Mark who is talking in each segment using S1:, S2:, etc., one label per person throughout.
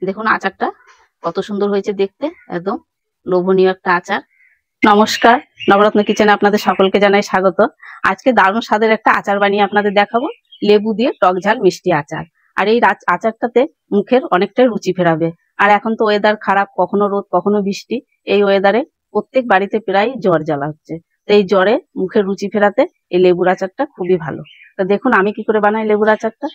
S1: দেখুন আচারটা কত সুন্দর হয়েছে দেখতে, একদম লোভনীয় একটা আচার। নমস্কার, নবরত্ন কিচেনে আপনাদের সকলকে জানাই স্বাগত। আজকে দারুণ স্বাদের একটা আচার বানিয়ে আপনাদের দেখাবো, লেবু দিয়ে টক ঝাল মিষ্টি আচার। আর এই আচারটাতে মুখের অনেকটাই রুচি ফেরাবে। আর এখন তো ওয়েদার খারাপ, কখনো রোদ কখনো বৃষ্টি, এই ওয়েদারে প্রত্যেক বাড়িতে প্রায় জ্বর জ্বালা হচ্ছে। তো এই জ্বরে মুখের রুচি ফেরাতে এই লেবুর আচারটা খুবই ভালো। তো দেখুন আমি কি করে বানাই লেবুর আচারটা।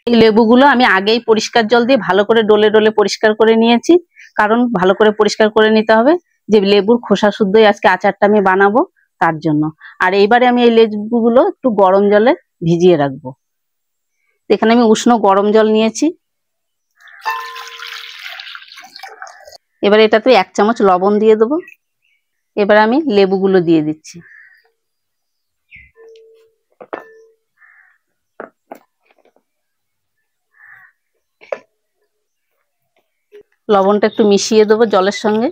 S1: এই লেবুগুলো আমি আগেই পরিষ্কার জল দিয়ে ভালো করে ডলে ডলে পরিষ্কার করে নিয়েছি, কারণ ভালো করে পরিষ্কার করে নিতে হবে, যে লেবুর খোসা শুদ্ধই আজকে আচারটা আমি বানাবো তার জন্য। আর এইবারে আমি এই লেবুগুলো একটু গরম জলে ভিজিয়ে রাখবো। এখানে আমি উষ্ণ গরম জল নিয়েছি। এবারে এটাতে 1 চামচ লবণ দিয়ে দেবো। এবার আমি লেবুগুলো দিয়ে দিচ্ছি। লবণটা একটু মিশিয়ে দেবো জলের সঙ্গে।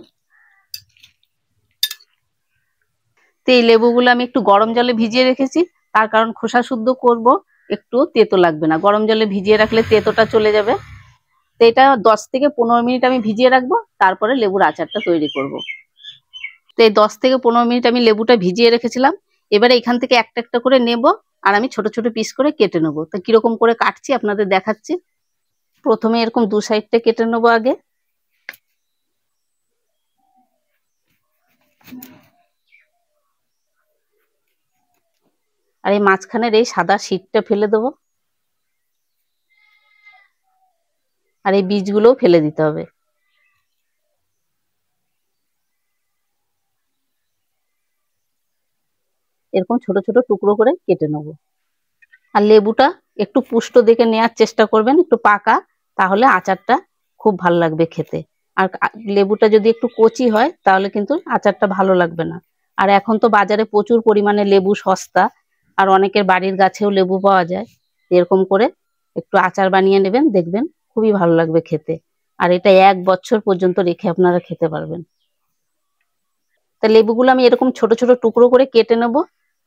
S1: তো এই লেবুগুলো আমি একটু গরম জলে ভিজিয়ে রেখেছি, তার কারণ খোসা শুদ্ধ করব, একটু তেতো লাগবে না, গরম জলে ভিজিয়ে রাখলে তেতোটা চলে যাবে। তো এটা 10 থেকে 15 মিনিট আমি ভিজিয়ে রাখবো, তারপরে লেবুর আচারটা তৈরি করব। তো এই 10 থেকে 15 মিনিট আমি লেবুটা ভিজিয়ে রেখেছিলাম। এবারে এখান থেকে একটা একটা করে নেব, আর আমি ছোট ছোট পিস করে কেটে নেবো। তো কিরকম করে কাটছি আপনাদের দেখাচ্ছি। প্রথমে এরকম 2 সাইডটা কেটে নেবো আগে। আর এই মাঝখানের এই সাদা শীটটা ফেলে দেবো, আর এই বীজগুলোও ফেলে দিতে হবে। এরকম ছোট ছোট টুকরো করে কেটে নেব। আর লেবুটা একটু পুষ্ট দেখে নেওয়ার চেষ্টা করবেন, একটু পাকা, তাহলে আচারটা খুব ভালো লাগবে খেতে। আর লেবুটা যদি একটু কচি হয় তাহলে কিন্তু আচারটা ভালো লাগবে না। আর এখন তো বাজারে প্রচুর পরিমাণে লেবু সস্তা, আর অনেকের বাড়ির গাছেও লেবু পাওয়া যায়। এরকম করে একটু আচার বানিয়ে নেবেন, দেখবেন খুবই ভালো লাগবে খেতে। আর এটা 1 বছর পর্যন্ত রেখে আপনারা খেতে পারবেন। তা লেবুগুলো আমি এরকম ছোট ছোট টুকরো করে কেটে নেব,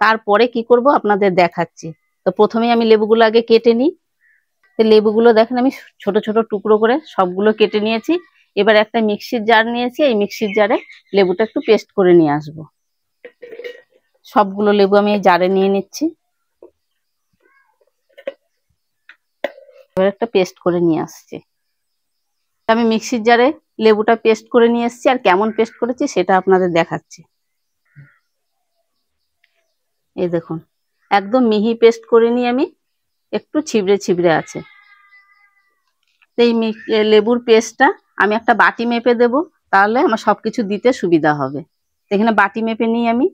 S1: তারপরে কি করব আপনাদের দেখাচ্ছি। তো প্রথমে আমি লেবুগুলো আগে কেটে নিই। তো লেবুগুলো দেখেন আমি ছোট ছোট টুকরো করে সবগুলো কেটে নিয়েছি। এবার একটা মিক্সির জার নিয়েছি, এই মিক্সির জারে লেবুটা একটু পেস্ট করে নিয়ে আসব। সবগুলো লেবু আমি এই জারে নিয়ে নিচ্ছি। এবার একটা পেস্ট করে নিয়ে আসছি। আমি মিক্সির জারে লেবুটা পেস্ট করে নিয়ে এসেছি, আর কেমন পেস্ট করেছি সেটা আপনাদের দেখাচ্ছি। এই দেখুন একদম মিহি পেস্ট করে নিয়ে আমি, একটু ছিবড়ে ছিবড়ে আছে। এই লেবুর পেস্টটা আমি একটা বাটি মেপে দেব, তাহলে আমার সবকিছু দিতে সুবিধা হবে। এখানে বাটি মেপে নিই আমি।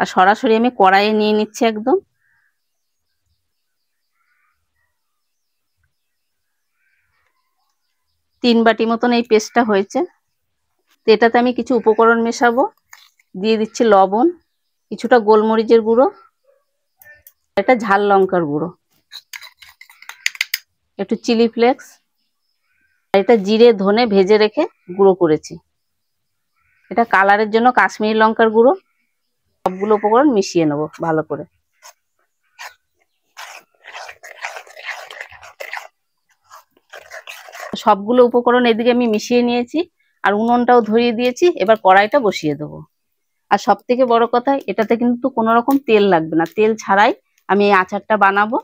S1: আর সরাসরি আমি কড়াইয়ে নিয়ে নিচ্ছি একদম। তিন বাটি মতন এই পেস্টটা হয়েছে। তো এটাতে আমি কিছু উপকরণ মেশাবো। দিয়ে দিচ্ছি লবণ, কিছুটা গোলমরিচের গুঁড়ো, একটা ঝাল লঙ্কার গুঁড়ো, একটু চিলি ফ্লেক্স, আর এটা জিরে ধনে ভেজে রেখে গুঁড়ো করেছি। এটা কালারের জন্য কাশ্মীরি লঙ্কার গুঁড়ো। সবগুলো উপকরণ মিশিয়ে নেবো ভালো করে। সবগুলো উপকরণ এদিকে আমি মিশিয়ে নিয়েছি, আর উনুনটাও ধরিয়ে দিয়েছি। এবার কড়াইটা বসিয়ে দেবো। আর সব থেকে বড় কথা, এটাতে কিন্তু কোনো রকম তেল লাগবে না, তেল ছাড়াই আমি এই আচারটা বানাবো।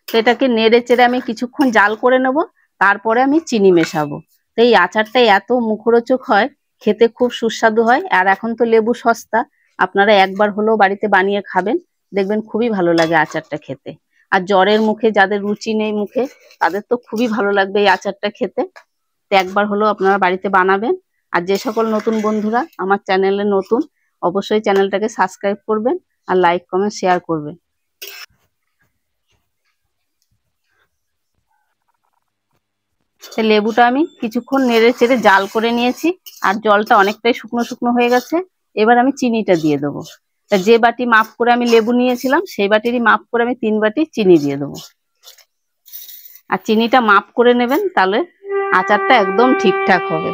S1: তো এটাকে নেড়ে চেড়ে আমি কিছুক্ষণ জাল করে নেব, তারপরে আমি চিনি মেশাবো। তো এই আচারটা এত মুখরোচক হয়, খেতে খুব সুস্বাদু হয়। আর এখন তো লেবু সস্তা, আপনারা একবার হলেও বাড়িতে বানিয়ে খাবেন, দেখবেন খুবই ভালো লাগে আচারটা খেতে। আর জ্বরের মুখে যাদের রুচি নেই মুখে, তাদের তো খুবই ভালো লাগবে এই আচারটা খেতে। তো একবার হলেও আপনারা বাড়িতে বানাবেন। আর যে সকল নতুন বন্ধুরা আমার চ্যানেলে নতুন, অবশ্যই চ্যানেলটাকে সাবস্ক্রাইব করবেন, আর লাইক কমেন্ট শেয়ার করবেন। লেবুটা আমি কিছুক্ষণ নেড়ে চেড়ে জাল করে নিয়েছি, আর জলটা অনেকটাই শুকনো শুকনো হয়ে গেছে। এবার আমি চিনিটা দিয়ে দেবো। তা যে বাটি মাপ করে আমি লেবু নিয়েছিলাম, সেই বাটিরই মাপ করে আমি 3 বাটি চিনি দিয়ে দেবো। আর চিনিটা মাপ করে নেবেন, তাহলে আচারটা একদম ঠিকঠাক হবে।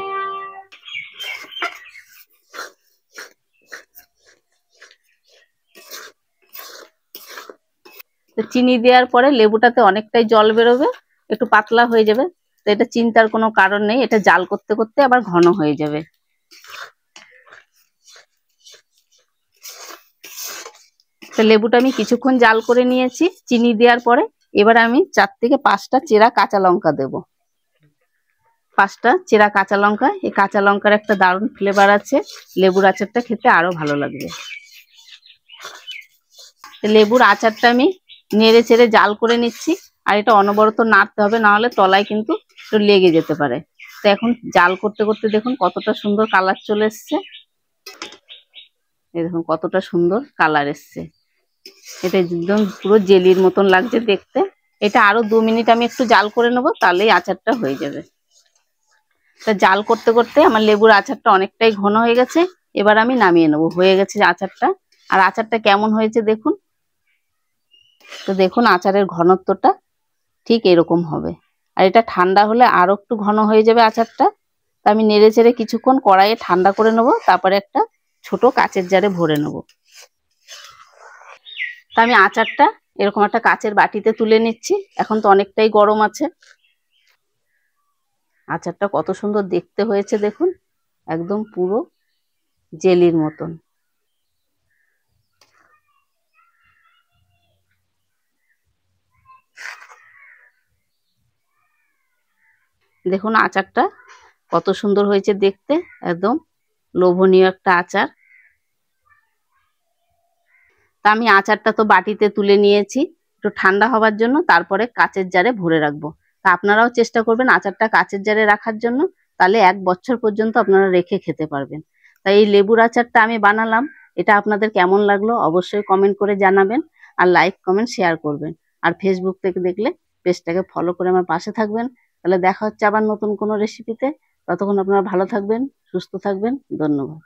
S1: তো চিনি দেওয়ার পরে লেবুটাতে অনেকটাই জল বেরোবে, একটু পাতলা হয়ে যাবে। তো এটা চিন্তার কোনো কারণ নেই, এটা জাল করতে করতে আবার ঘন হয়ে যাবে। তো লেবুটা আমি কিছুক্ষণ জাল করে নিয়েছি চিনি দেওয়ার পরে। এবার আমি 4 থেকে 5টা চেরা কাঁচা লঙ্কা দেব। 5টা চেরা কাঁচা লঙ্কা, এই কাঁচা লঙ্কার একটা দারুণ ফ্লেভার আছে, লেবুর আচারটা খেতে আরো ভালো লাগবে। লেবুর আচারটা আমি নেড়ে চেড়ে জাল করে নিচ্ছি, আর এটা অনবরত নাড়তে হবে, না হলে তলায় কিন্তু একটু লেগে যেতে পারে। তো এখন জাল করতে করতে দেখুন কতটা সুন্দর কালার চলে এসছে, এই দেখুন কতটা সুন্দর কালার এসছে, এটা একদম পুরো জেলির মতন লাগছে দেখতে। এটা আরো 2 মিনিট আমি একটু জাল করে নেবো, তাহলেই আচারটা হয়ে যাবে। তা জাল করতে করতে আমার লেবুর আচারটা অনেকটাই ঘন হয়ে গেছে, এবার আমি নামিয়ে নেবো, হয়ে গেছে আচারটা। আর আচারটা কেমন হয়েছে দেখুন। তো দেখুন আচারের ঘনত্বটা ঠিক এরকম হবে, আর এটা ঠান্ডা হলে আরো একটু ঘন হয়ে যাবে আচারটা। তা আমি নেড়ে চেড়ে কিছুক্ষণ কড়াইয়ে ঠান্ডা করে নেবো, তারপরে একটা ছোট কাচের জারে ভরে নেবো। তা আমি আচারটা এরকম একটা কাচের বাটিতে তুলে নিচ্ছি, এখন তো অনেকটাই গরম আছে। আচারটা কত সুন্দর দেখতে হয়েছে দেখুন, একদম পুরো জেলির মতন। দেখুন আচারটা কত সুন্দর হয়েছে দেখতে, একদম লোভনীয় একটা আচার। তা আমি আচারটা তো বাটিতে তুলে নিয়েছি একটু ঠান্ডা হবার জন্য, তারপরে কাচের জারে ভরে রাখবো। তা আপনারাও চেষ্টা করবেন আচারটা কাচের জারে রাখার জন্য, তাহলে 1 বছর পর্যন্ত আপনারা রেখে খেতে পারবেন। তাই এই লেবুর আচারটা আমি বানালাম, এটা আপনাদের কেমন লাগলো অবশ্যই কমেন্ট করে জানাবেন, আর লাইক কমেন্ট শেয়ার করবেন। আর ফেসবুক থেকে দেখলে পেজটাকে ফলো করে আমার পাশে থাকবেন। তাহলে দেখা হচ্ছে আবার নতুন কোনো রেসিপিতে। ততক্ষণ আপনারা ভালো থাকবেন, সুস্থ থাকবেন। ধন্যবাদ।